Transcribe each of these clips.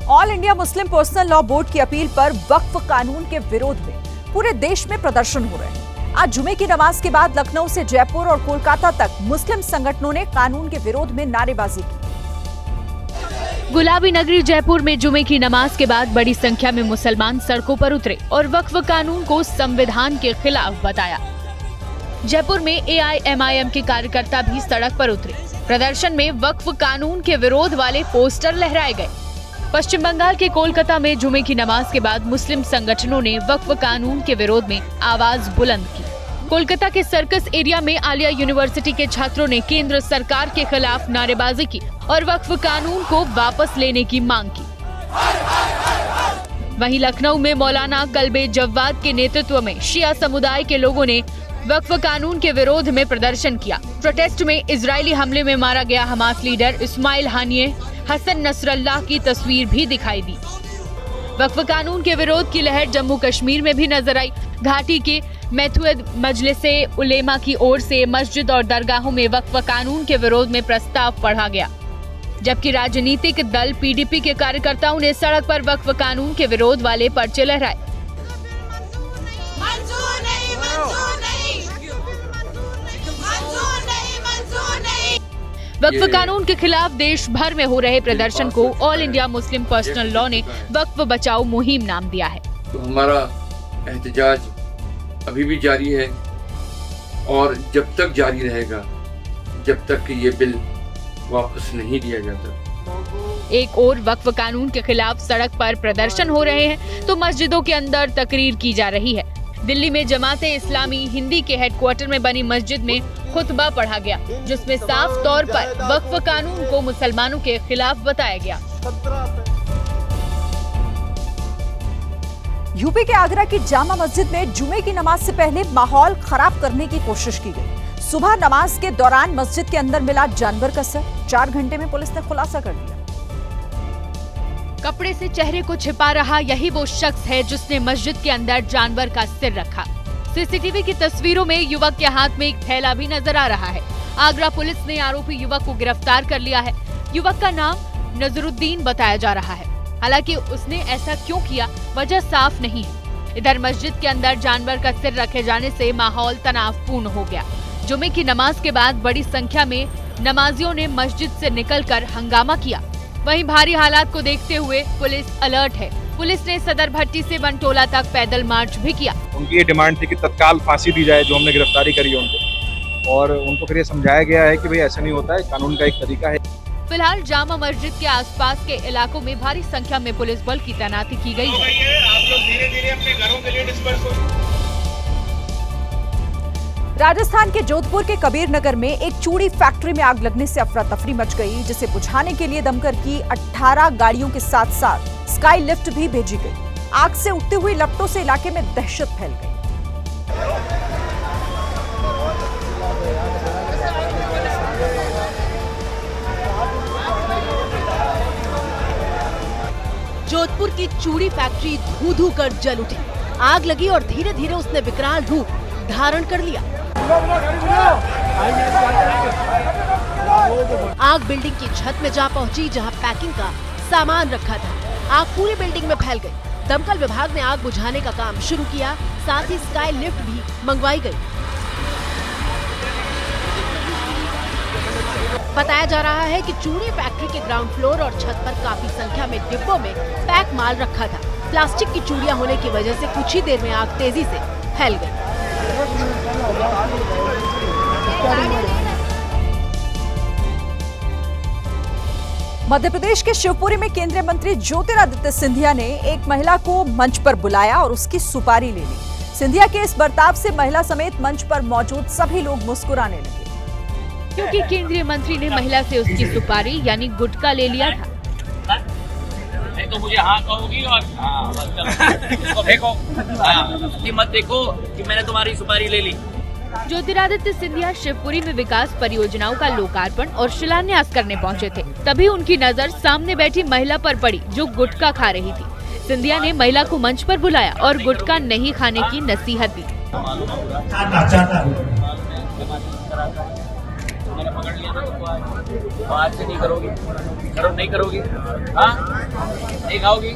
All India Muslim personal law board की appeal पर वक्फ कानून के विरोध में पूरे देश में प्रदर्शन हो रहे हैं। आज जुमे की नमाज के बाद लखनऊ से जयपुर और कोलकाता तक मुस्लिम संगठनों ने कानून के विरोध में नारेबाजी की। गुलाबी नगरी जयपुर में जुमे की नमाज के बाद बड़ी संख्या में मुसलमान सड़कों पर उतरे और वक्फ कानून को संविधान के खिलाफ बताया। जयपुर में AIMIM के कार्यकर्ता भी सड़क पर उतरे। प्रदर्शन में वक्फ कानून के विरोध वाले पोस्टर लहराए गए। पश्चिम बंगाल के कोलकाता में जुमे की नमाज के बाद मुस्लिम संगठनों ने वक्फ कानून के विरोध में आवाज बुलंद की। कोलकाता के सर्कस एरिया में आलिया यूनिवर्सिटी के छात्रों ने केंद्र सरकार के खिलाफ नारेबाजी की और वक्फ कानून को वापस लेने की मांग की। वहीं लखनऊ में मौलाना कल्बे जव्वाद के नेतृत्व में शिया समुदाय के लोगों ने वक्फ कानून के विरोध में प्रदर्शन किया। प्रोटेस्ट में इजरायली हमले में मारा गया Hamas leader Ismail Haniyeh Hassan Nasrallah की तस्वीर भी दिखाई दी। वक्फ कानून के विरोध की लहर जम्मू कश्मीर में भी नजर आई। घाटी के मैथुद मजलिसे उलेमा की ओर से मस्जिद और दरगाहों में वक्फ कानून के विरोध में प्रस्ताव पढ़ा गया, जबकि राजनीतिक दल PDP के कार्यकर्ताओं ने सड़क पर वक्फ कानून के विरोध वाले पर्चे लहराए। वक्फ कानून के खिलाफ देश भर में हो रहे प्रदर्शन को all India Muslim personal law ने वक्फ बचाओ मुहिम नाम दिया है। तो हमारा एहतजाज अभी भी जारी है और जब तक जारी रहेगा जब तक कि ये बिल वापस नहीं लिया जाता। एक और वक्फ कानून के खिलाफ सड़क पर प्रदर्शन हो रहे हैं तो मस्जिदों के अंदर तकरीर की जा रही है। दिल्ली में जमाते इस्लामी हिंदी के हेडक्वार्टर में बनी मस्जिद में खुतबा पढ़ा गया, जिसमें साफ तौर पर वक्फ कानून को मुसलमानों के खिलाफ बताया गया। यूपी के आगरा की जामा मस्जिद में जुमे की नमाज से पहले माहौल खराब करने की कोशिश की गई। सुबह नमाज के दौरान मस्जिद के अंदर मिला जानवर का सर। 4 घंटे में पुलिस ने खुलासा कर दिया। कपड़े से चेहरे को छिपा रहा यही वो शख्स है जिसने मस्जिद के अंदर जानवर का सिर रखा। CCTV की तस्वीरों में युवक के हाथ में एक थैला भी नजर आ रहा है। आगरा पुलिस ने आरोपी युवक को गिरफ्तार कर लिया है। युवक का नाम नजरुद्दीन बताया जा रहा है। हालांकि उसने ऐसा क्यों किया, वजह साफ नहीं है। इधर मस्जिद के अंदर जानवर का सिर रखे जाने से माहौल तनावपूर्ण हो गया। जुमे की नमाज के बाद बड़ी संख्या में नमाजियों ने मस्जिद से निकलकर हंगामा किया। वहीं भारी हालात को देखते हुए पुलिस अलर्ट है। पुलिस ने सदर भट्टी से बनटोला तक पैदल मार्च भी किया। उनकी ये डिमांड थी कि तत्काल फांसी दी जाए, जो हमने गिरफ्तारी करी है उनको, और उनको फिर ये समझाया गया है कि भाई ऐसा नहीं होता है, कानून का एक तरीका है। फिलहाल जामा मस्जिद के आसपास के इलाकों में भारी संख्या में पुलिस बल की तैनाती की गई है। आप लोग धीरे-धीरे अपने घरों के लिए डिस्पर्स हो। राजस्थान के जोधपुर के कबीर नगर में एक चूड़ी फैक्ट्री में आग लगने से अफरा तफरी मच गई, जिसे बुझाने के लिए दमकल की 18 गाड़ियों के साथ साथ स्काई लिफ्ट भी भेजी गई। आग से उठती हुई लपटों से इलाके में दहशत फैल गई। जोधपुर की चूड़ी फैक्ट्री धू-धू कर जल उठी। आग लगी और धीरे धीरे उसने विकराल रूप धारण कर लिया। आग बिल्डिंग की छत में जा पहुंची, जहां पैकिंग का सामान रखा था। आग पूरी बिल्डिंग में फैल गई। दमकल विभाग ने आग बुझाने का काम शुरू किया, साथ ही स्काई लिफ्ट भी मंगवाई गई। बताया जा रहा है कि चूड़ी फैक्ट्री के ग्राउंड फ्लोर और छत पर काफी संख्या में डिब्बों में पैक माल रखा था। प्लास्टिक की चूड़ियां होने की वजह से कुछ ही देर में आग तेजी से फैल गई। मध्य प्रदेश के शिवपुरी में केंद्रीय मंत्री ज्योतिरादित्य सिंधिया ने एक महिला को मंच पर बुलाया और उसकी सुपारी ले ली। सिंधिया के इस बर्ताव से महिला समेत मंच पर मौजूद सभी लोग मुस्कुराने लगे, क्योंकि केंद्रीय मंत्री ने महिला से उसकी सुपारी यानी गुटखा ले लिया था। तो मुझे हाँ कहोगी और इसको फेंको, कि मत देखो कि मैंने तुम्हारी सुपारी ले ली। ज्योतिरादित्य सिंधिया शिवपुरी में विकास परियोजनाओं का लोकार्पण और शिलान्यास करने पहुंचे थे। तभी उनकी नजर सामने बैठी महिला पर पड़ी, जो गुटखा खा रही थी। सिंधिया ने महिला को मंच पर बुलाया और गुटखा नहीं खाने की नसीहत दी। मैंने पकड़ लिया था तुमको, आज से नहीं करोगी, नहीं करोगी, हाँ? नहीं खाओगी?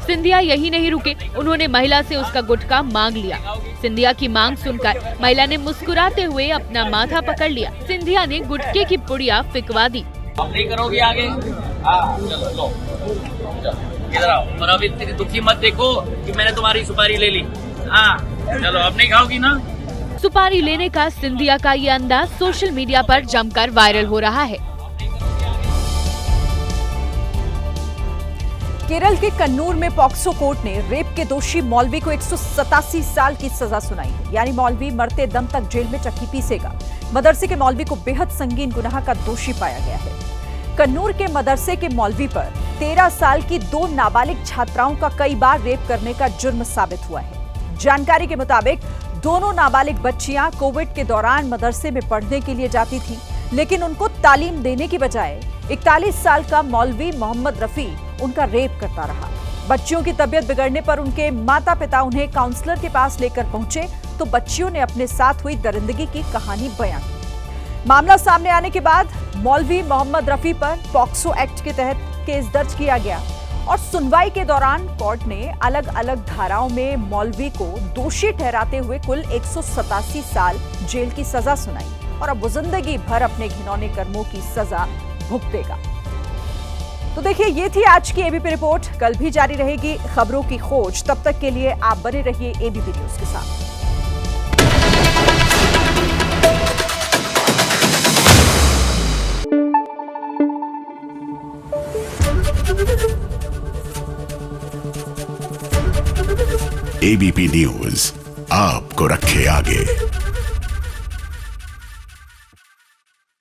सिंधिया यही नहीं रुके, उन्होंने महिला से उसका गुटखा मांग लिया। सिंधिया की मांग सुनकर महिला ने मुस्कुराते हुए अपना माथा पकड़ लिया। सिंधिया ने गुटखे की पुड़िया फिकवा दी। अब नहीं करोगी आगे? हाँ चलो लो, इधर आओ। और अब इतनी दुखी मत देखो कि मैंने तुम्हारी सुपारी ले ली। हाँ चलो, अब नहीं खाओगी ना? सुपारी लेने का सिंधिया का ये अंदाज सोशल मीडिया पर जमकर वायरल हो रहा है। केरल के कन्नूर में पॉक्सो कोर्ट ने रेप के दोषी मौलवी को 187 साल की सजा सुनाई है। यानी मौलवी मरते दम तक जेल में चक्की पीसेगा। मदरसे के मौलवी को बेहद संगीन गुनाह का दोषी पाया गया है। कन्नूर के मदरसे के मौलवी पर 13 साल की 2 नाबालिग छात्राओं का कई बार रेप करने का जुर्म साबित हुआ है। जानकारी के मुताबिक दोनों नाबालिग बच्चियां कोविड के दौरान मदरसे में पढ़ने के लिए जाती थी, लेकिन उनको तालीम देने की बजाय 41 साल का मौलवी मोहम्मद रफी उनका रेप करता रहा। बच्चियों की तबीयत बिगड़ने पर उनके माता पिता उन्हें काउंसलर के पास लेकर पहुंचे तो बच्चियों ने अपने साथ हुई दरिंदगी की कहानी बयां की। मामला सामने आने के बाद मौलवी मोहम्मद रफी पर पॉक्सो एक्ट के तहत केस दर्ज किया गया और सुनवाई के दौरान कोर्ट ने अलग अलग धाराओं में मौलवी को दोषी ठहराते हुए कुल 187 साल जेल की सजा सुनाई और अब वो जिंदगी भर अपने घिनौने कर्मों की सजा भुगतेगा। तो देखिए, ये थी आज की एबीपी रिपोर्ट। कल भी जारी रहेगी खबरों की खोज। तब तक के लिए आप बने रहिए एबीपी न्यूज के साथ। एबीपी न्यूज आपको रखे आगे।